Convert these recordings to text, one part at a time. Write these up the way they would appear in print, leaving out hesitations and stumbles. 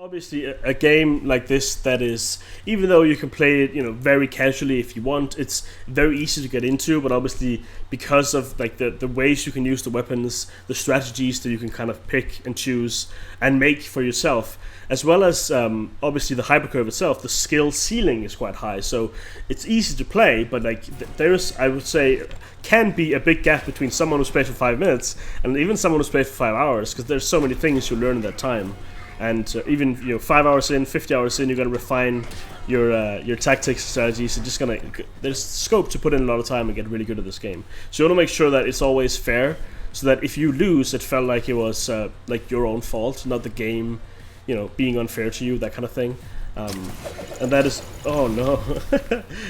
obviously a game like this that is, even though you can play it, very casually if you want, it's very easy to get into. But obviously, because of like the ways you can use the weapons, the strategies that you can kind of pick and choose and make for yourself, as well as obviously the HyperCurve itself, the skill ceiling is quite high. So it's easy to play, but like there's, I would say, can be a big gap between someone who's played for 5 minutes and even someone who's played for 5 hours, because there's so many things you learn in that time. And even 5 hours in, 50 hours in, you're gonna refine your tactics, strategies. There's scope to put in a lot of time and get really good at this game. So you want to make sure that it's always fair, so that if you lose, it felt like it was like your own fault, not the game, being unfair to you, that kind of thing. And that is, oh no,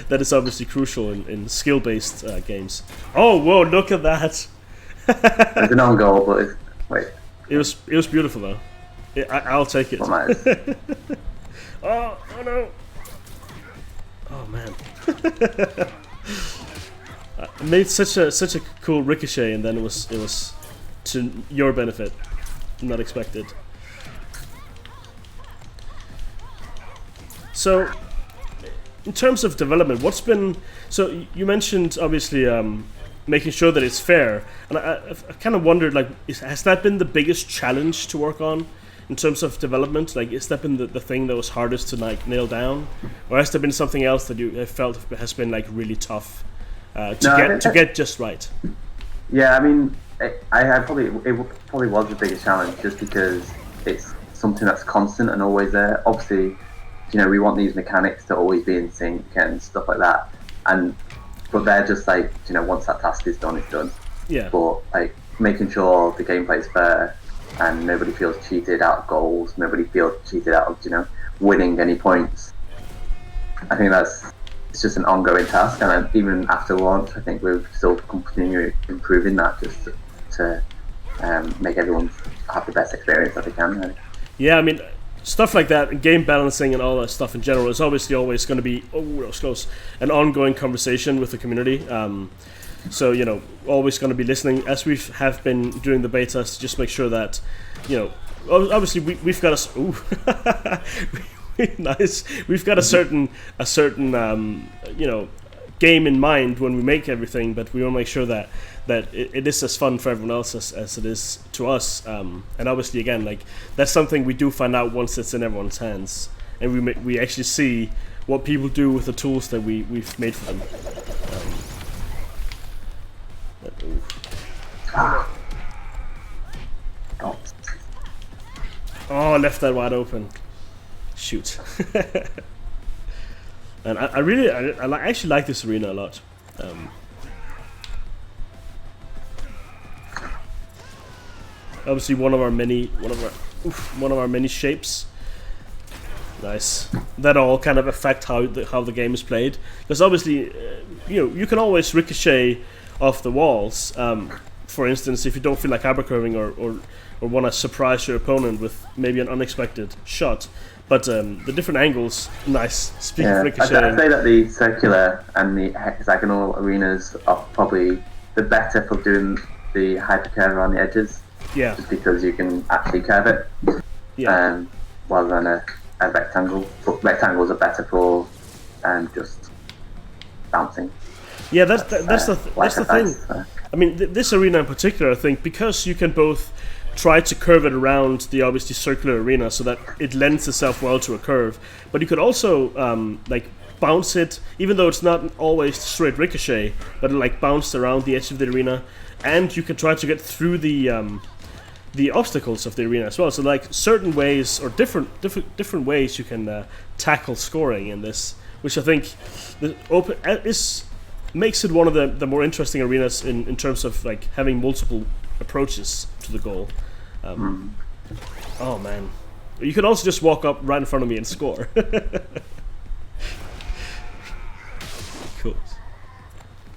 that is obviously crucial in skill-based games. Oh whoa, look at that! It's an own goal, but wait. It was beautiful though. I'll take it. Oh no! Oh man! I made such a cool ricochet, and then it was to your benefit, not expected. So, in terms of development, what's been, so you mentioned obviously making sure that it's fair, and I kind of wondered, like, has that been the biggest challenge to work on in terms of development? Like, has that been the thing that was hardest to like nail down, or has there been something else that you have felt has been like really tough to get just right? Yeah, I mean, it probably was the biggest challenge, just because it's something that's constant and always there. Obviously, we want these mechanics to always be in sync and stuff like that, but they're just like, once that task is done, it's done. Yeah. But like making sure the gameplay is fair and nobody feels cheated out of goals, nobody feels cheated out of winning any points. I think it's just an ongoing task, and then even after launch, I think we're still continuing improving that, just to make everyone have the best experience that they can. Really. Yeah, I mean, stuff like that, and game balancing and all that stuff in general is obviously always going to be, that was close, an ongoing conversation with the community. So, always going to be listening, as we have been doing the betas, to just make sure that, obviously we've got nice. We've got a certain game in mind when we make everything, but we want to make sure that it is as fun for everyone else as it is to us. And obviously, again, like, that's something we do find out once it's in everyone's hands, and we actually see what people do with the tools that we've made for them. Oh, I left that wide open. Shoot. And I really actually like this arena a lot. Obviously, one of our many shapes. Nice. That all kind of affect how the game is played, because obviously, you can always ricochet off the walls. For instance, if you don't feel like hypercurving or want to surprise your opponent with maybe an unexpected shot. But the different angles, nice. Speaking of ricocheting, I'd say that the circular and the hexagonal arenas are probably the better for doing the hypercurve around the edges. Yeah. Just because you can actually curve it. Yeah. Rather than a rectangle. But rectangles are better for just bouncing. Yeah, that's the thing. I mean, this arena in particular, I think, because you can both try to curve it around the obviously circular arena so that it lends itself well to a curve, but you could also like bounce it, even though it's not always straight ricochet, but it like bounced around the edge of the arena, and you can try to get through the obstacles of the arena as well. So like certain ways or different ways you can tackle scoring in this, which I think makes it one of the more interesting arenas in terms of like having multiple approaches to the goal. Oh man, you could also just walk up right in front of me and score. Cool.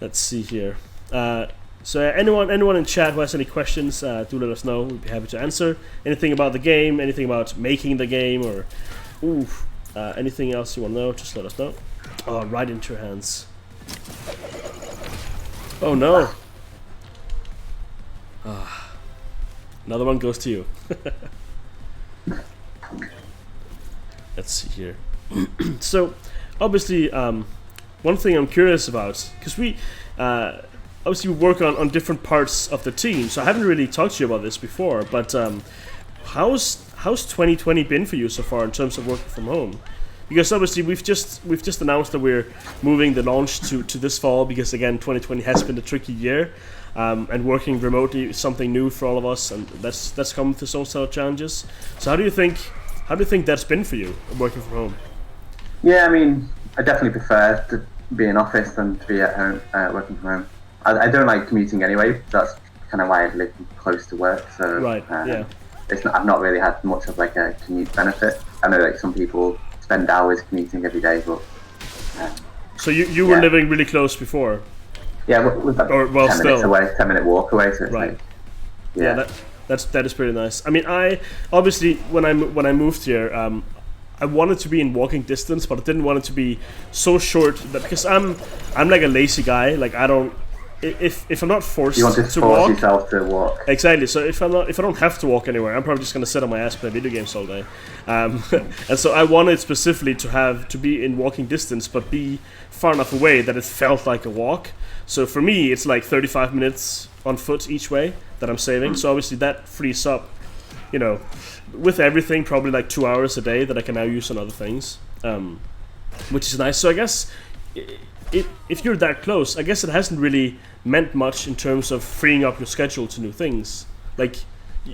Let's see here. So anyone in chat who has any questions, do let us know. We'd be happy to answer. Anything about the game, anything about making the game, or anything else you want to know, just let us know. Oh, right into your hands. Oh no. Another one goes to you. let's see here. So, obviously, one thing I'm curious about, because we obviously we work on different parts of the team, so I haven't really talked to you about this before, but how's 2020 been for you so far in terms of working from home? Because obviously we've just announced that we're moving the launch to this fall, because again 2020 has been a tricky year, and working remotely is something new for all of us, and that's come with its own set of challenges. So how do you think that's been for you, working from home? Yeah, I mean, I definitely prefer to be in office than to be at home, working from home. I don't like commuting anyway. That's kind of why I live close to work. So right, yeah. I've not really had much of like a commute benefit. I know like some people spend hours commuting every day, but so you were living really close before? Yeah, with that 10-minute walk away. So it's right. Like, yeah, that is pretty nice. I mean, I obviously when I moved here, I wanted to be in walking distance, but I didn't want it to be so short that, because I'm like a lazy guy. Like I don't. If I'm not forced you want to force walk, yourself to walk. Exactly. So if I don't have to walk anywhere, I'm probably just gonna sit on my ass and play video games all day. And so I wanted specifically to be in walking distance, but be far enough away that it felt like a walk. So for me, it's like 35 minutes on foot each way that I'm saving. So obviously that frees up, with everything, probably like 2 hours a day that I can now use on other things, which is nice. So I guess if you're that close, I guess it hasn't really meant much in terms of freeing up your schedule to new things. Like,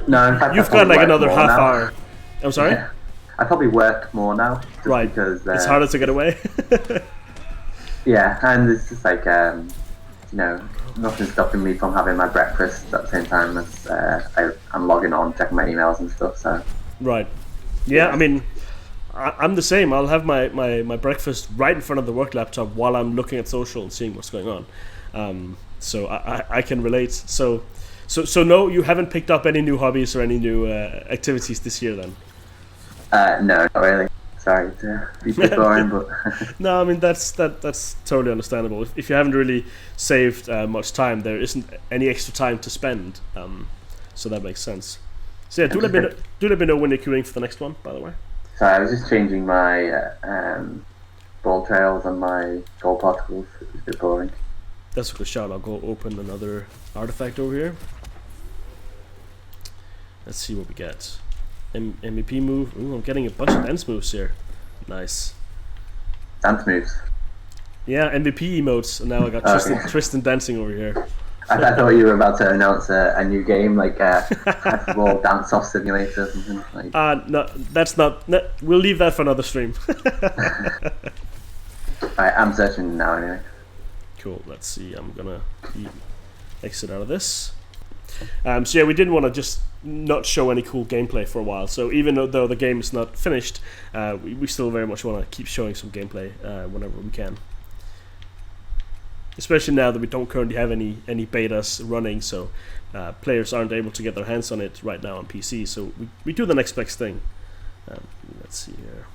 no, in fact, you've got like another half hour. I'm sorry? Yeah. I probably work more now. Just right. Because it's harder to get away. Yeah, and it's just like, nothing's stopping me from having my breakfast at the same time as I'm logging on, checking my emails and stuff. So. Right. Yeah, I mean, I'm the same. I'll have my breakfast right in front of the work laptop while I'm looking at social and seeing what's going on. So I can relate. So no, you haven't picked up any new hobbies or any new activities this year then? No, not really. Sorry to be too boring, but no, I mean that's totally understandable. If you haven't really saved much time, there isn't any extra time to spend. So that makes sense. So yeah, do let me know when you're queuing for the next one, by the way. So I was just changing my ball trails and my gold particles. It was a bit boring. That's a good shout. I'll go open another artifact over here. Let's see what we get. MVP move. Ooh, I'm getting a bunch of dance moves here. Nice. Dance moves? Yeah, MVP emotes. And now I got Tristan dancing over here. I thought you were about to announce a new game, like HyperBrawl dance-off simulator or something. Like. No, that's not. No, we'll leave that for another stream. I'm searching now anyway. Cool, let's see. I'm gonna exit out of this. So yeah, we didn't want to just not show any cool gameplay for a while. So even though the game is not finished, we still very much want to keep showing some gameplay whenever we can. Especially now that we don't currently have any betas running, so players aren't able to get their hands on it right now on PC. So we do the next best thing. Let's see here.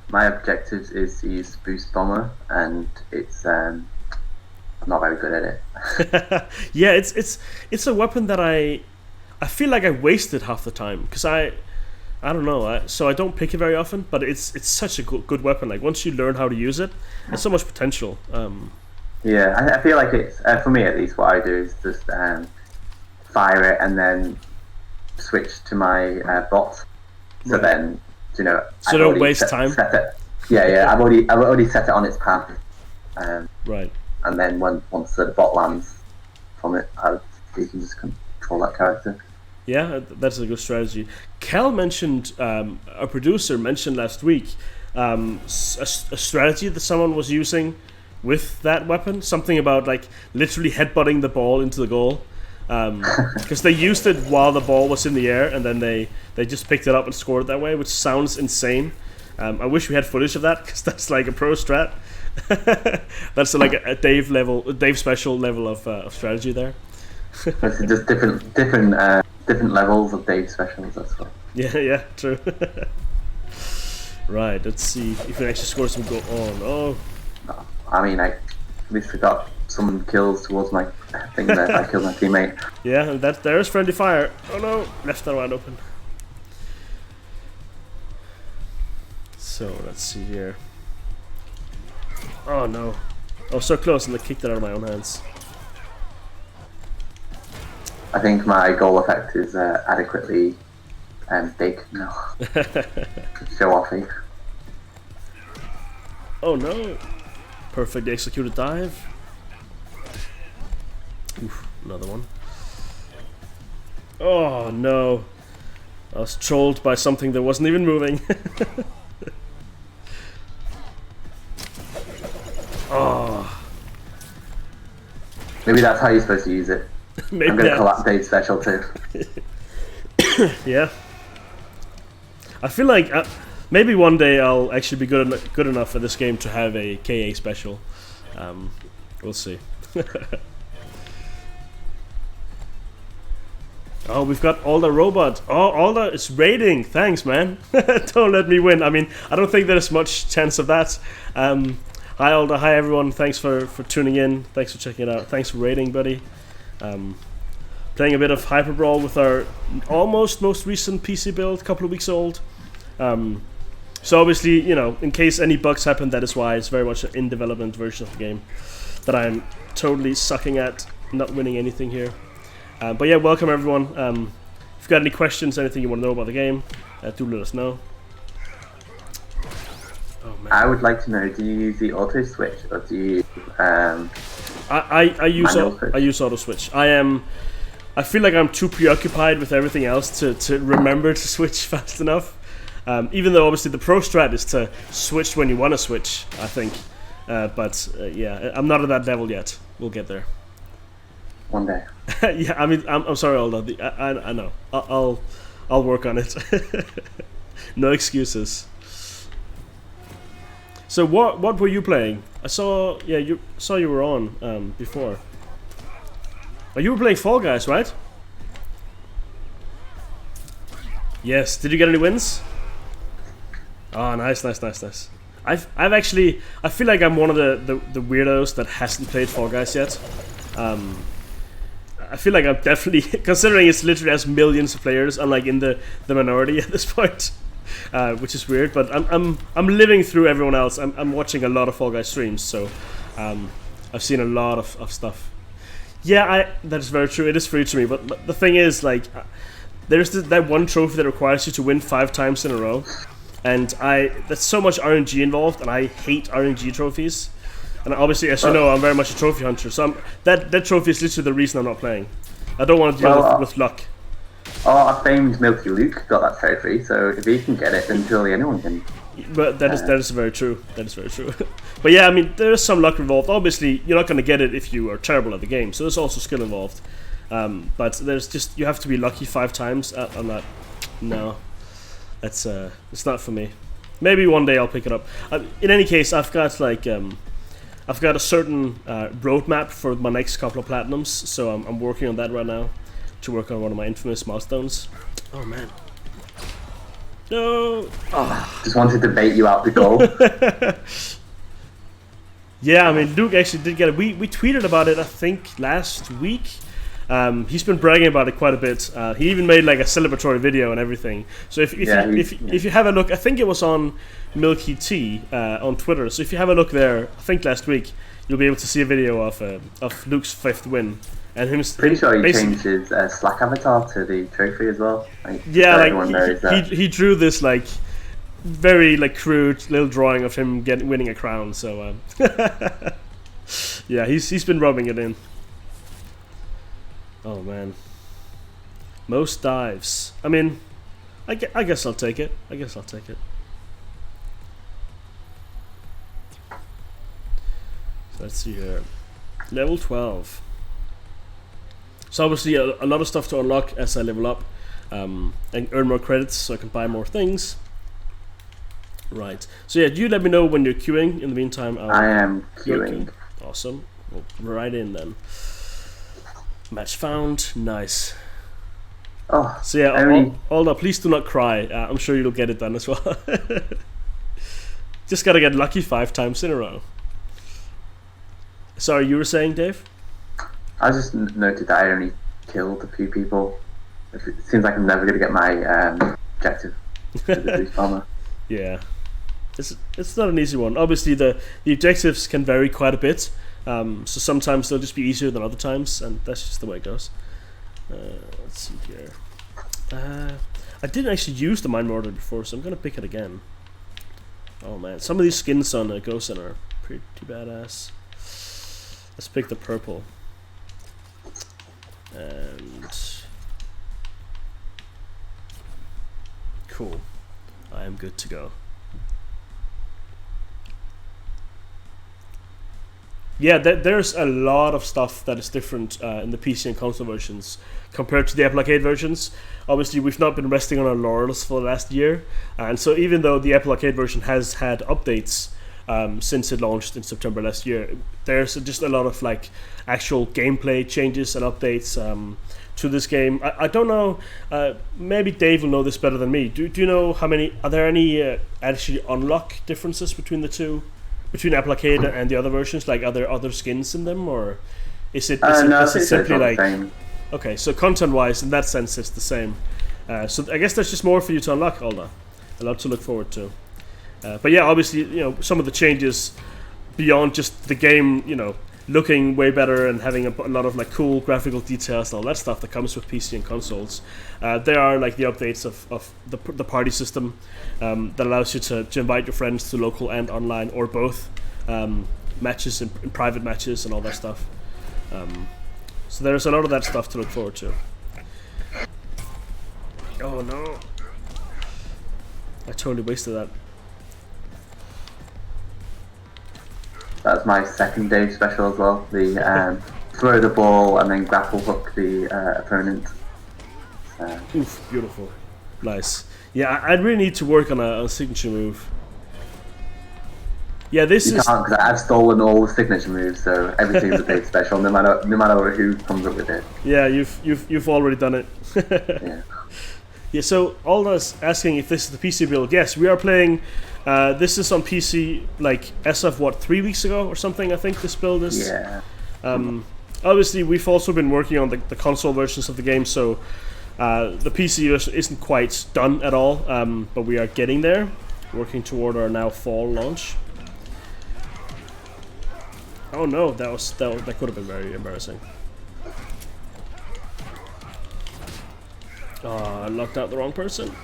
My objective is to use Boost Bomber, and it's I'm not very good at it. Yeah, it's a weapon that I feel like I wasted half the time, because I don't know. So I don't pick it very often, but it's such a good weapon. Like once you learn how to use it, there's so much potential. Yeah, I feel like it's for me at least. What I do is just fire it and then switch to my bot. So right. Then so don't waste time. Yeah. I've already set it on its path. Right. And then once the bot lands from it, you can just control that character. Yeah, that's a good strategy. Cal mentioned, a producer mentioned last week, a strategy that someone was using with that weapon. Something about like literally headbutting the ball into the goal. Because they used it while the ball was in the air, and then they just picked it up and scored it that way, which sounds insane. I wish we had footage of that, because that's like a pro strat. That's like a Dave special level of strategy there. That's just different levels of Dave specials. That's what. Yeah, true. Right, let's see if we can actually score some goal. Oh no. I mean, at least we got some kills towards my thing there. I killed my teammate. Yeah, and there's friendly fire. Oh no, left that wide open. So let's see here. Oh no. I was so close and I kicked it out of my own hands. I think my goal effect is adequately big. No. Show offy. Oh no. Perfectly executed dive. Oof, another one. Oh no. I was trolled by something that wasn't even moving. Oh. Maybe that's how you're supposed to use it. Maybe I'm going to call that Dave's special too. Yeah. I feel like maybe one day I'll actually be good enough at this game to have a K.A. special. We'll see. Oh, we've got Alda Robot. Oh, Alda is raiding. Thanks, man. Don't let me win. I mean, I don't think there's much chance of that. Hi, Alda. Hi, everyone. Thanks for tuning in. Thanks for checking it out. Thanks for raiding, buddy. Playing a bit of HyperBrawl with our almost most recent PC build, a couple of weeks old. So obviously, you know, in case any bugs happen, that is why it's very much an in-development version of the game that I'm totally sucking at, not winning anything here. But yeah, welcome everyone. If you've got any questions, anything you want to know about the game, do let us know. Oh, man. I would like to know, do you use the auto switch or do you I use auto switch. I feel like I'm too preoccupied with everything else to remember to switch fast enough. Even though obviously the pro strat is to switch when you want to switch, I think. Yeah, I'm not at that level yet. We'll get there. One day. Yeah, I mean, I'm sorry, Alda. I know. I'll work on it. No excuses. So what were you playing? I saw you were on before. Oh, you were playing Fall Guys, right? Yes. Did you get any wins? Oh, nice. I've actually, I feel like I'm one of the weirdos that hasn't played Fall Guys yet. I feel like I'm definitely, considering it's literally has millions of players, I'm like in the minority at this point, which is weird. But I'm living through everyone else. I'm watching a lot of Fall Guys streams, so I've seen a lot of stuff. Yeah, that is very true. It is free to me, but the thing is, like, there's that one trophy that requires you to win 5 times in a row, and that's so much RNG involved, and I hate RNG trophies. And obviously, as you know, I'm very much a trophy hunter, so that trophy is literally the reason I'm not playing. I don't want to deal with luck. Our famed Milky Luke got that trophy, so if he can get it, then surely anyone can. But that is very true. That is very true. But yeah, I mean, there is some luck involved. Obviously, you're not going to get it if you are terrible at the game, so there's also skill involved. But there's just, you have to be lucky 5 times. I'm not. No, that's it's not for me. Maybe one day I'll pick it up. In any case, I've got like I've got a certain roadmap for my next couple of platinums, so I'm working on that right now to work on one of my infamous milestones. Oh man. No. Oh. Just wanted to bait you out the goal. Yeah, I mean, Luke actually did get it. We tweeted about it, I think, last week. He's been bragging about it quite a bit. He even made like a celebratory video and everything. So if you have a look, I think it was on Milky T on Twitter. So if you have a look there, I think last week, you'll be able to see a video of Luke's 5th win. And him. Pretty sure he changed his Slack avatar to the trophy as well. Like, yeah, like he drew this like very like crude little drawing of him winning a crown. So yeah, he's been rubbing it in. Oh man, most dives. I mean, I guess I'll take it. So let's see here, level 12. So obviously a lot of stuff to unlock as I level up and earn more credits so I can buy more things. Right. So yeah, you let me know when you're queuing. In the meantime, I am queuing. Awesome. Well, right in then. Match found. Nice. Oh. So yeah, Alda, please do not cry. I'm sure you'll get it done as well. Just gotta get lucky 5 times in a row. Sorry, you were saying, Dave? I just noted that I only killed a few people. It seems like I'm never going to get my objective. The boost armor. Yeah. it's not an easy one. Obviously, the objectives can vary quite a bit. So sometimes they'll just be easier than other times, and that's just the way it goes. Let's see here. I didn't actually use the Mind Mortar before, so I'm gonna pick it again. Oh man, some of these skins on Ghost are pretty badass. Let's pick the purple. And cool. I am good to go. Yeah, there's a lot of stuff that is different in the PC and console versions compared to the Apple Arcade versions. Obviously, we've not been resting on our laurels for the last year, and so even though the Apple Arcade version has had updates since it launched in September last year, there's just a lot of like actual gameplay changes and updates to this game. I don't know, maybe Dave will know this better than me. Do you know how many, are there any actually unlock differences between the two? Between Apple Arcade and the other versions, like are there other skins in them, or is it simply like okay? So content-wise, in that sense, it's the same. So I guess there's just more for you to unlock, Alda. A lot to look forward to. But yeah, obviously, some of the changes beyond just the game, looking way better and having a lot of like cool graphical details and all that stuff that comes with PC and consoles. There are like the updates of the party system that allows you to invite your friends to local and online or both matches and private matches and all that stuff. So there's a lot of that stuff to look forward to. Oh no! I totally wasted that. That's my second day special as well. The throw the ball and then grapple hook the opponent. Oof, beautiful. Nice. Yeah, I really need to work on a signature move. Yeah, this is... You can't, because I've stolen all the signature moves, so everything's a big special, no matter who comes up with it. Yeah, you've already done it. Yeah. Yeah, so Alda's asking if this is the PC build. Yes, we are playing... this is on PC, like, as of, 3 weeks ago or something, I think this build is. Yeah. Obviously, we've also been working on the console versions of the game, so the PC version isn't quite done at all, but we are getting there, working toward our now fall launch. Oh no, that could have been very embarrassing. Oh, I locked out the wrong person.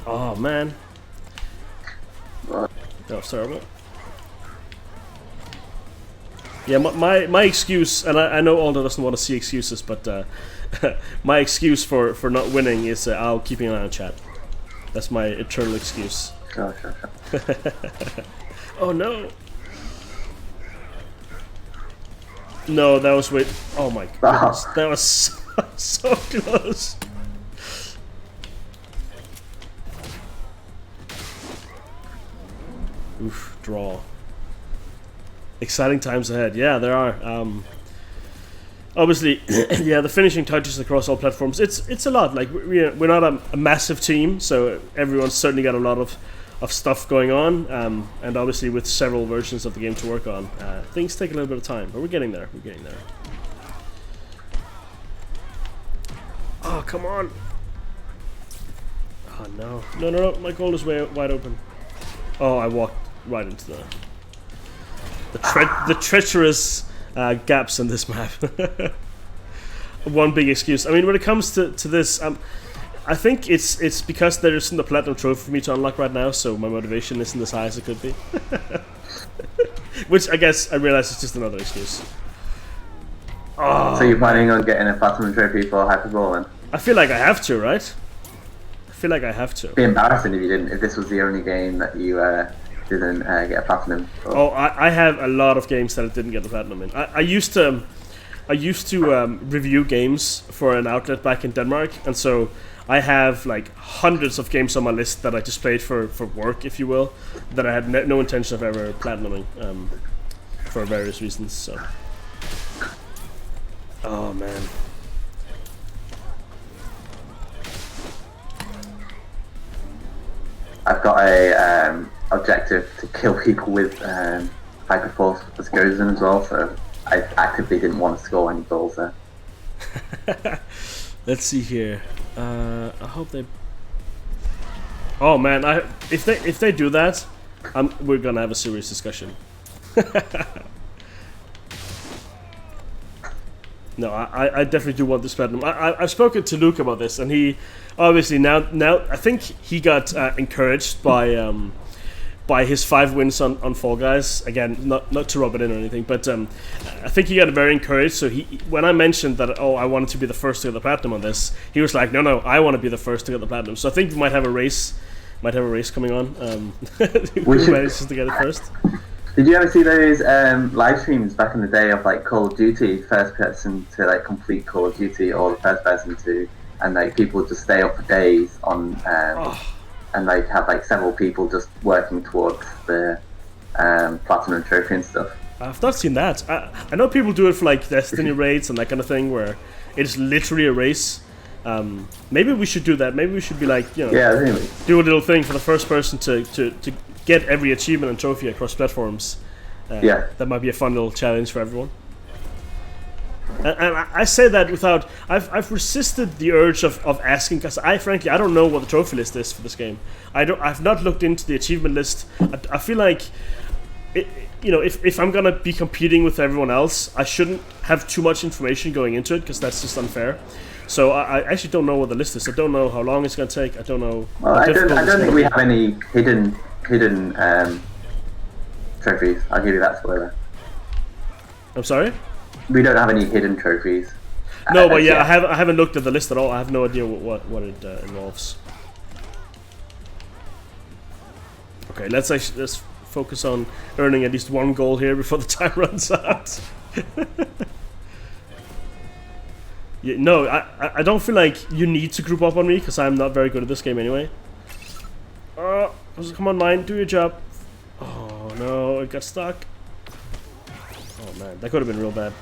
Oh man, that was terrible. Yeah, my excuse, and I know Aldo doesn't want to see excuses, but my excuse for not winning is I'll keeping an eye on chat. That's my eternal excuse. Sure. Oh no! No, that was way. Oh my goodness, that was so close. Oof, draw. Exciting times ahead. Yeah, there are. Obviously, yeah, the finishing touches across all platforms. It's a lot. Like we're not a massive team, so everyone's certainly got a lot of stuff going on. And obviously, with several versions of the game to work on, things take a little bit of time, but we're getting there. We're getting there. Oh, come on! Oh no! My goal is wide open. Oh, I walked right into the treacherous gaps in this map. One big excuse. I mean, when it comes to this, I think it's because there isn't a platinum trophy for me to unlock right now, so my motivation isn't as high as it could be. Which I guess I realize is just another excuse. Oh, so you're planning on getting a platinum trophy for HyperBrawl then? I feel like I have to, right? I feel like I have to. It'd be embarrassing if you didn't. If this was the only game that you didn't get a platinum for. Oh, I have a lot of games that I didn't get the platinum in. I used to review games for an outlet back in Denmark, and so I have like hundreds of games on my list that I just played for work, if you will, that I had no intention of ever platinuming for various reasons. So, oh man. I've got a objective to kill people with HyperForce as goes in as well, so I actively didn't want to score any goals there. Let's see here. I hope they... Oh man, if they do that, we're gonna have a serious discussion. No, I definitely do want this platinum. I've spoken to Luke about this, and he obviously now I think he got encouraged by his 5 wins on Fall Guys. Again, not to rub it in or anything, but I think he got very encouraged. So when I mentioned that, I wanted to be the first to get the platinum on this, he was like, no, I want to be the first to get the platinum. So I think we might have a race coming on. Who manages to get it first? Did you ever see those live streams back in the day of like Call of Duty, first person to like complete Call of Duty, or the first person to, and like people just stay up for days on, and like have like several people just working towards the platinum trophy and stuff. I've not seen that. I know people do it for like Destiny raids and that kind of thing, where it's literally a race. Maybe we should do that. Maybe we should be like, do a little thing for the first person to get every achievement and trophy across platforms. That might be a fun little challenge for everyone. And I say that without... I've resisted the urge of asking, because frankly I don't know what the trophy list is for this game. I've not looked into the achievement list. I feel like if I'm gonna be competing with everyone else, I shouldn't have too much information going into it, because that's just unfair. So I actually don't know what the list is. I don't know how long it's gonna take. I don't know. Well, I don't think we have any hidden trophies. I'll give you that spoiler. I'm sorry? We don't have any hidden trophies. No, but yeah, I haven't looked at the list at all. I have no idea what it involves. Okay, let's focus on earning at least 1 goal here before the time runs out. Yeah, no, I don't feel like you need to group up on me, because I'm not very good at this game anyway. Come on, mine, do your job. Oh no, it got stuck. Oh man, that could have been real bad.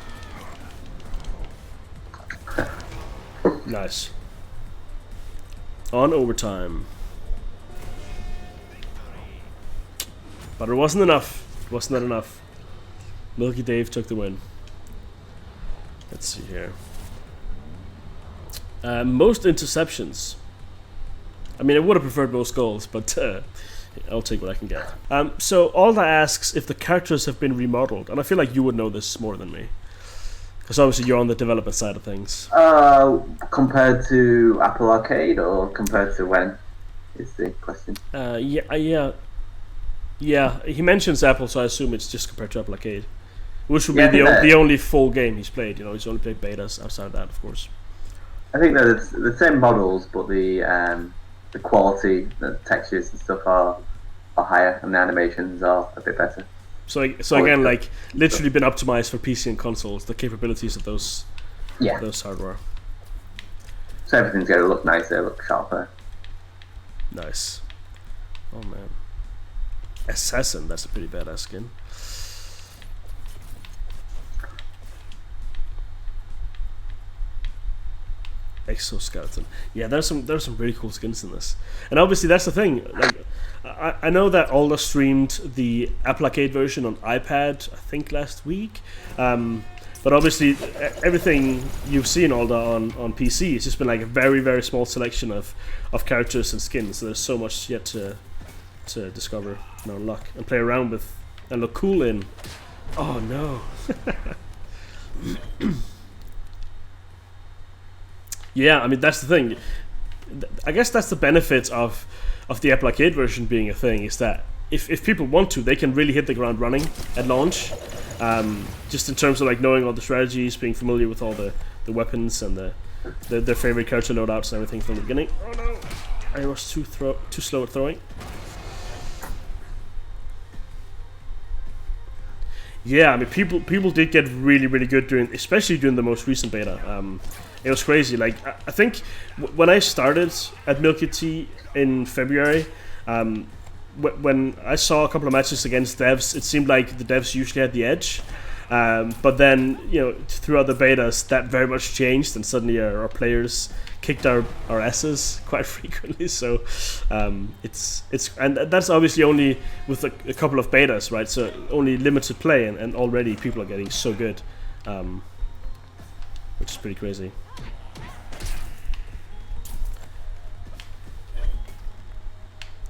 Nice. On overtime. But it wasn't enough. It was not enough. Milky Dave took the win. Let's see here. Most interceptions. I mean, I would have preferred most goals, but I'll take what I can get. So Alda asks if the characters have been remodeled, and I feel like you would know this more than me, because obviously you're on the development side of things. Compared to Apple Arcade, or compared to when, is the question. Yeah. He mentions Apple, so I assume it's just compared to Apple Arcade, which would be the only full game he's played. He's only played betas outside of that, of course. I think that it's the same models, but the quality, the textures and stuff are higher, and the animations are a bit better. So again, like literally been optimized for PC and consoles, the capabilities of those hardware. So everything's going to look nicer, look sharper. Nice. Oh man, Assassin, that's a pretty badass skin. Exoskeleton. Yeah, there's some really cool skins in this, and obviously that's the thing. Like, I know that Alda streamed the Apple Arcade version on iPad, I think last week, but obviously everything you've seen Alda on PC, it's just been like a very, very small selection of characters and skins. So there's so much yet to discover and unlock and play around with and look cool in. Oh no. Yeah, I mean that's the thing. I guess that's the benefit of the Apple Arcade version being a thing, is that if people want to, they can really hit the ground running at launch. Just in terms of like knowing all the strategies, being familiar with all the weapons and their favorite character loadouts and everything from the beginning. Oh no, I was too slow at throwing. Yeah, I mean people did get really, really good especially during the most recent beta. It was crazy. Like I think when I started at Milky Tea in February, when I saw a couple of matches against devs, it seemed like the devs usually had the edge. But then throughout the betas, that very much changed, and suddenly our players kicked our asses quite frequently. So it's and that's obviously only with a couple of betas, right? So only limited play, and already people are getting so good, which is pretty crazy.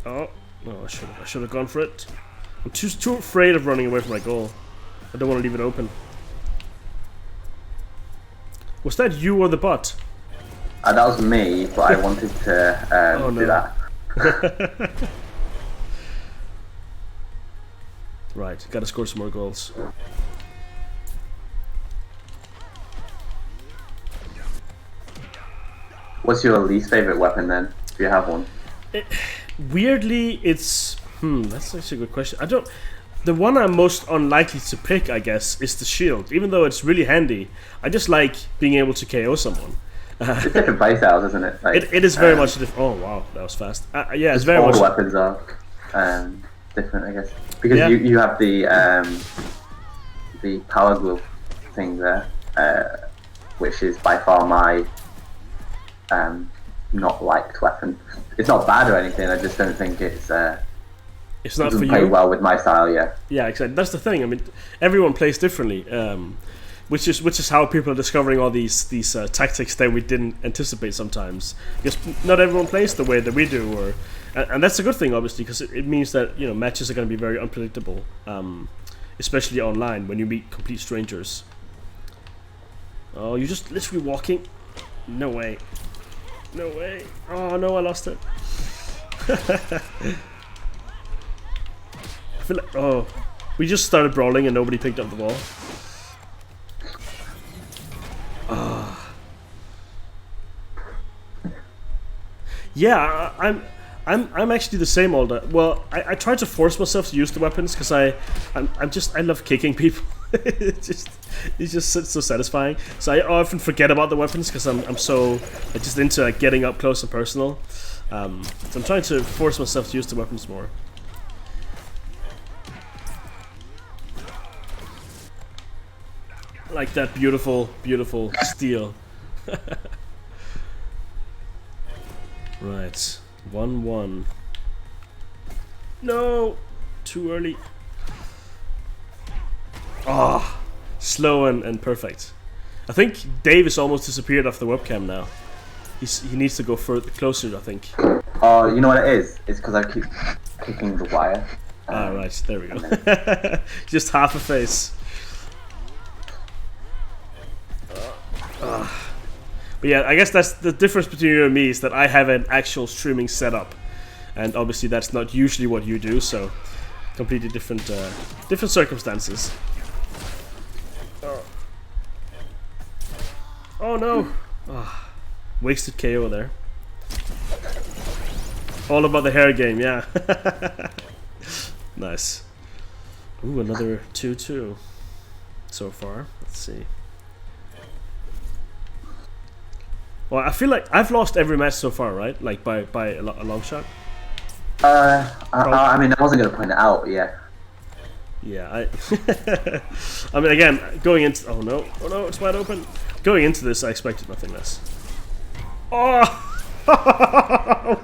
Oh, no, I should have gone for it. I'm too afraid of running away from my goal. I don't want to leave it open. Was that you or the bot? That was me, but I wanted to do that. Right, gotta score some more goals. What's your least favorite weapon then? Do you have one? Weirdly, it's that's actually a good question. The one I'm most unlikely to pick, I guess, is the shield. Even though it's really handy, I just like being able to KO someone. It's different playstyles, isn't it? Like, it is very much different. Oh wow, that was fast. Yeah, it's very all much. All the weapons are different, I guess, because you have the power glove thing there, which is by far my not liked weapon. It's not bad or anything. I just don't think it's not for you. Play well with my style. Yeah, exactly. That's the thing. I mean, everyone plays differently, which is how people are discovering all these tactics that we didn't anticipate sometimes. Because not everyone plays the way that we do, and that's a good thing, obviously, because it means that matches are going to be very unpredictable, especially online when you meet complete strangers. Oh, you're just literally walking. No way. No way. Oh no, I lost it. I feel like, we just started brawling and nobody picked up the ball. Yeah, I'm actually the same all day. Well, I try to force myself to use the weapons because I love kicking people. It's just so satisfying. So I often forget about the weapons because I'm just into like, getting up close and personal. So I'm trying to force myself to use the weapons more. Like that beautiful steel. Right, 1-1. No, too early. Ah, slow and perfect. I think Dave is almost disappeared off the webcam now. He needs to go closer, I think. Oh, you know what it is? It's because I keep kicking the wire. Right, there we go. Just half a face. But yeah, I guess that's the difference between you and me, is that I have an actual streaming setup, and obviously that's not usually what you do, so completely different circumstances. Oh no! Wasted KO there. All about the hair game, yeah. Nice. Ooh, another 2-2 so far. Let's see. Well, I feel like I've lost every match so far, right? Like by a long shot. I mean, I wasn't gonna point it out, yeah. Yeah, I mean, again, going into oh no, it's wide open. Going into this, I expected nothing less. Oh, wow!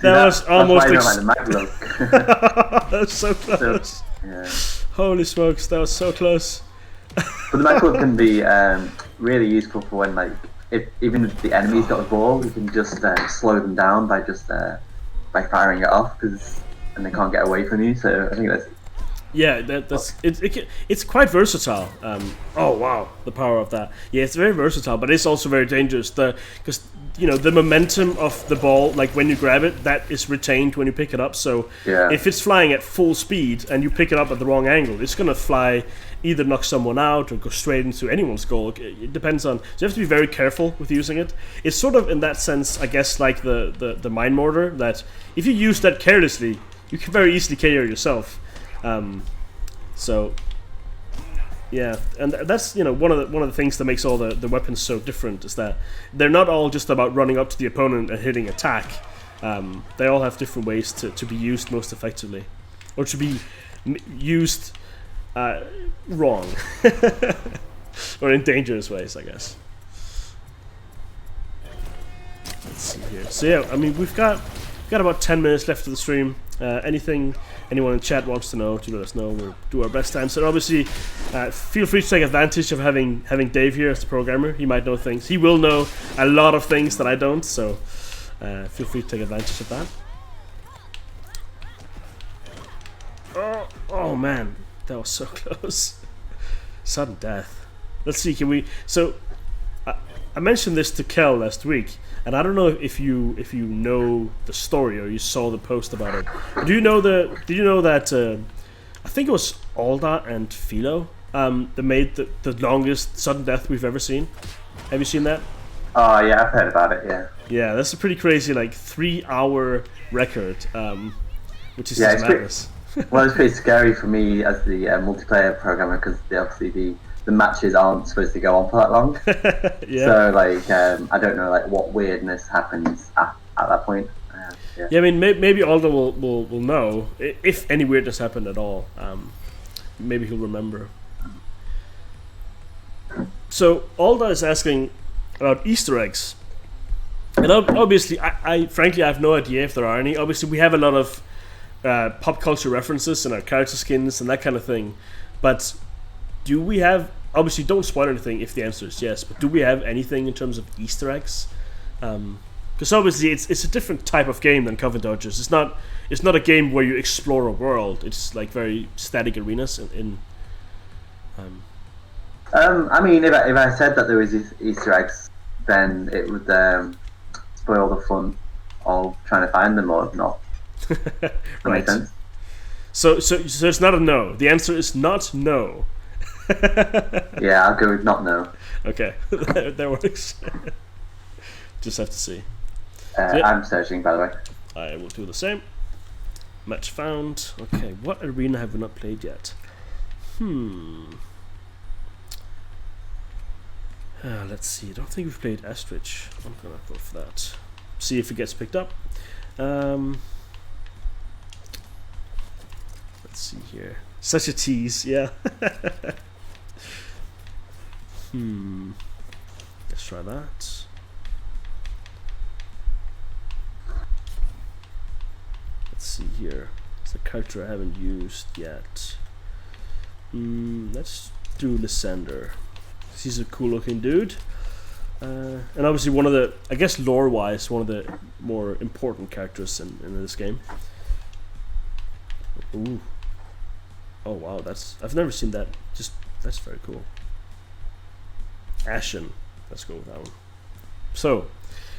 That was almost. That was so close. Yeah. Holy smokes, that was so close. But the macro can be really useful for when, like, even if the enemy's got the ball, you can just slow them down by just by firing it off, and they can't get away from you. So I think that's it's quite versatile. Oh wow, the power of that. Yeah, it's very versatile, but it's also very dangerous. Because the momentum of the ball, like when you grab it, that is retained when you pick it up. So if it's flying at full speed and you pick it up at the wrong angle, it's gonna fly, either knock someone out or go straight into anyone's goal. It depends on. So you have to be very careful with using it. It's sort of in that sense, I guess, like the mine mortar, that if you use that carelessly, you can very easily KO yourself. So yeah, and that's one of the things that makes all the weapons so different, is that they're not all just about running up to the opponent and hitting attack. They all have different ways to be used most effectively, or to be used wrong or in dangerous ways, I guess. Let's see here. So yeah, I mean, we've got about 10 minutes left of the stream. Anything anyone in chat wants to know, let us know. We'll do our best to answer. Obviously, feel free to take advantage of having Dave here as the programmer. He might know things. He will know a lot of things that I don't, so feel free to take advantage of that. Oh man, that was so close. Sudden death. Let's see, can we... So, I mentioned this to Kel last week, and I don't know if you know the story or you saw the post about it. Did you know that I think it was Alda and Philo that made the longest sudden death we've ever seen? Have you seen that? Oh yeah, I've heard about it. Yeah. Yeah, that's a pretty crazy 3-hour record, which is just madness. Well, it's pretty scary for me as the multiplayer programmer because obviously the matches aren't supposed to go on for that long. Yeah. So I don't know what weirdness happens at that point. Yeah, I mean maybe Aldo will know if any weirdness happened at all. Maybe he'll remember. So Alda is asking about Easter eggs, and obviously I frankly I have no idea if there are any. Obviously we have a lot of pop culture references in our character skins and that kind of thing, but do we have, obviously don't spoil anything if the answer is yes, but do we have anything in terms of Easter eggs? Because obviously it's a different type of game than Coven Dodgers. It's not a game where you explore a world. It's very static arenas I mean, if I said that there was Easter eggs, then it would spoil the fun of trying to find them or not. Right. Makes sense? So it's not a no. The answer is not no. Yeah, I'll go with not no. Okay, that works. Just have to see. I'm searching, by the way. I will do the same. Match found. Okay, what arena have we not played yet? Let's see. I don't think we've played Astrich. I'm gonna go for that. See if it gets picked up. Let's see here. Such a tease, yeah. Let's try that. Let's see here. It's a character I haven't used yet. Let's do Lysander. He's a cool looking dude. And obviously one of the, I guess lore wise, one of the more important characters in this game. Ooh. Oh wow, I've never seen that. That's very cool. Ashen. Let's go with that one. So,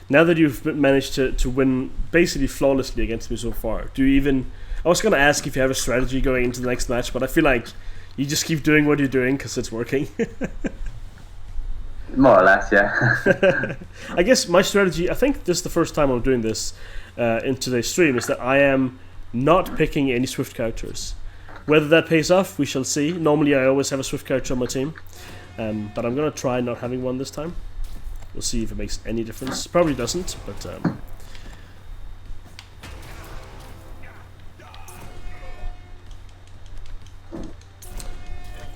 now that you've managed to win basically flawlessly against me so far, do you even... I was going to ask if you have a strategy going into the next match, but I feel like you just keep doing what you're doing because it's working. More or less, yeah. I guess my strategy, I think this is the first time I'm doing this in today's stream, is that I am not picking any Swift characters. Whether that pays off, we shall see. Normally I always have a Swift character on my team, but I'm going to try not having one this time. We'll see if it makes any difference. Probably doesn't, but...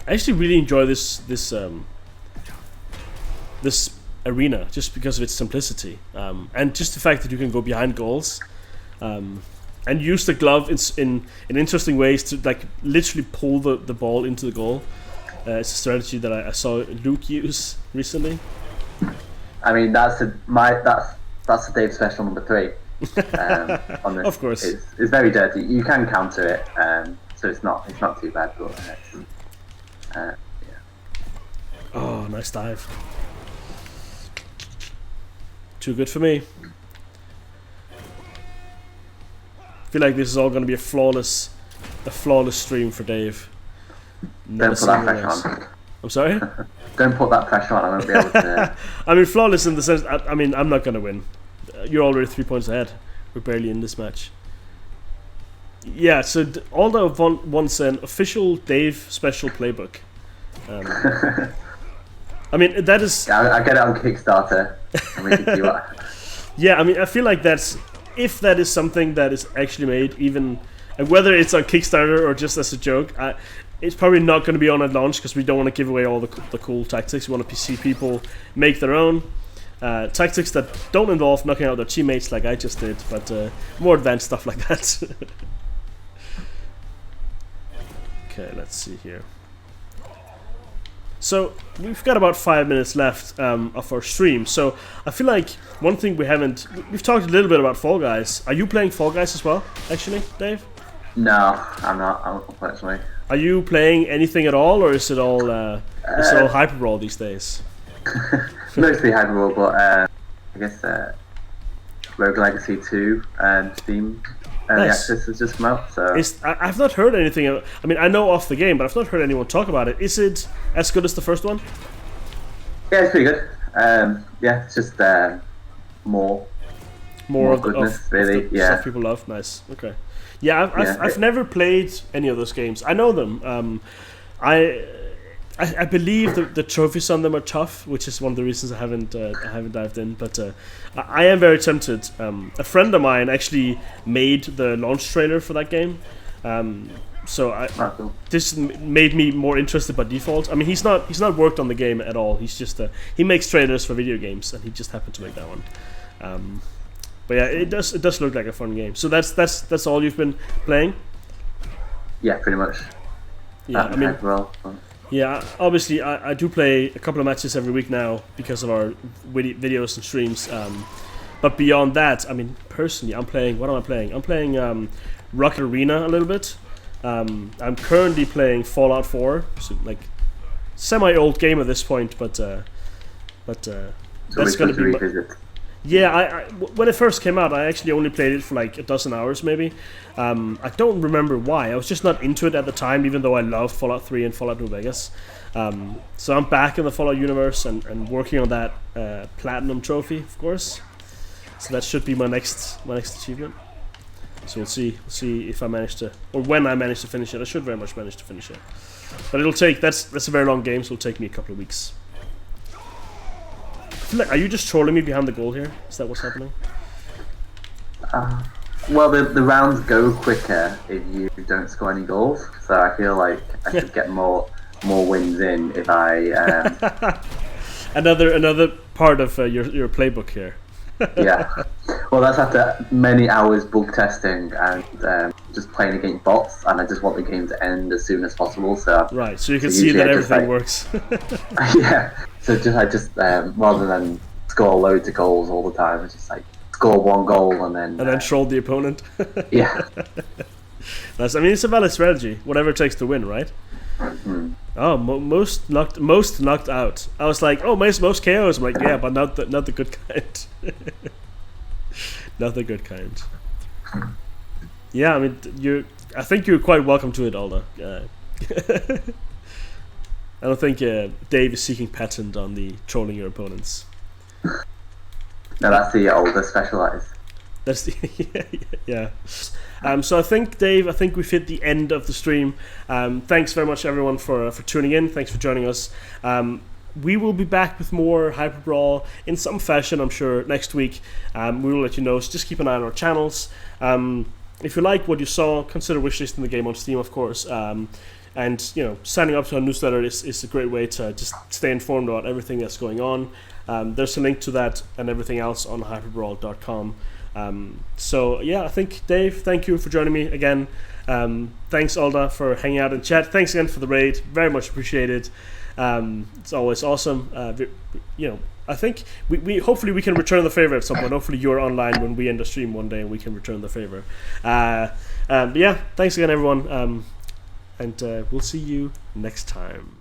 I actually really enjoy this arena just because of its simplicity, and just the fact that you can go behind goals and use the glove in interesting ways to literally pull the ball into the goal. It's a strategy that I saw Luke use recently. I mean, that's a Dave special number 3. On this. Of course, it's very dirty. You can counter it, so it's not too bad. But yeah. Oh, nice dive. Too good for me. I feel like this is all going to be a flawless stream for Dave. Don't put that pressure on. I'm sorry? Don't put that pressure on. I won't be able to... I mean, flawless in the sense... I mean, I'm not going to win. You're already 3 points ahead. We're barely in this match. Yeah, so Aldo wants an official Dave special playbook. I mean, that is... Yeah, I get it on Kickstarter. And we can see what... Yeah, I mean, I feel like if that is something that is actually made, even... And whether it's on Kickstarter or just as a joke, it's probably not going to be on at launch because we don't want to give away all the cool tactics. We want to see people make their own tactics that don't involve knocking out their teammates like I just did, but more advanced stuff like that. Okay, let's see here. So we've got about 5 minutes left of our stream. So I feel like one thing we've talked a little bit about Fall Guys. Are you playing Fall Guys as well, actually, Dave? No, I'm not, unfortunately. Are you playing anything at all, or is it all HyperBrawl these days? Mostly HyperBrawl, but I guess Rogue Legacy 2 and Steam early access has just come out. So I've not heard anything. I mean, I know of the game, but I've not heard anyone talk about it. Is it as good as the first one? Yeah, it's pretty good. Yeah, it's just more goodness, really. Of the stuff people love. Nice. Okay. Yeah, I've never played any of those games. I know them. I believe the trophies on them are tough, which is one of the reasons I haven't dived in. But I am very tempted. A friend of mine actually made the launch trailer for that game. This made me more interested by default. I mean, he's not worked on the game at all. He's just he makes trailers for video games, and he just happened to make that one. But yeah, it does look like a fun game. So that's all you've been playing? Yeah, pretty much. Yeah, I mean, yeah, obviously I do play a couple of matches every week now because of our videos and streams. But beyond that, I mean, personally, I'm playing. What am I playing? I'm playing Rocket Arena a little bit. I'm currently playing Fallout 4, so like semi-old game at this point, but that's going to be. Yeah, I when it first came out, I actually only played it for like a dozen hours, maybe. I don't remember why. I was just not into it at the time, even though I loved Fallout 3 and Fallout New Vegas. So I'm back in the Fallout universe and working on that platinum trophy, of course. So that should be my next achievement. So we'll see if I manage to, or when I manage to finish it. I should very much manage to finish it, but it'll take. That's a very long game, so it'll take me a couple of weeks. Are you just trolling me behind the goal here? Is that what's happening? Well, the rounds go quicker if you don't score any goals. So I feel like I could get more wins in if I. Another part of your playbook here. Yeah. Well, that's after many hours bug testing and just playing against bots, and I just want the game to end as soon as possible. So right, so you can see that everything works. Yeah. So I just rather than score loads of goals all the time, I just like score one goal and then troll the opponent. Yeah. I mean, it's a valid strategy. Whatever it takes to win, right? Mm-hmm. Oh, most knocked out. I was like, oh, most KOs. I'm like, yeah, but not the good kind. Not the good kind. Yeah, I mean, I think you're quite welcome to it, Alda. I don't think Dave is seeking patent on the trolling your opponents. No, that's the Alda specialized. That's the yeah. So I think, Dave, we've hit the end of the stream. Thanks very much, everyone, for tuning in. Thanks for joining us. We will be back with more HyperBrawl in some fashion, I'm sure, next week. We will let you know, so just keep an eye on our channels. If you like what you saw, consider wishlisting the game on Steam, of course. And signing up to our newsletter is a great way to just stay informed about everything that's going on. There's a link to that and everything else on hyperbrawl.com. So yeah, I think, Dave, thank you for joining me again. Thanks, Alda, for hanging out in chat. Thanks again for the raid, very much appreciated. It's always awesome. I think we hopefully we can return the favor at some point. Hopefully you're online when we end the stream one day and we can return the favor. But yeah, thanks again, everyone, and we'll see you next time.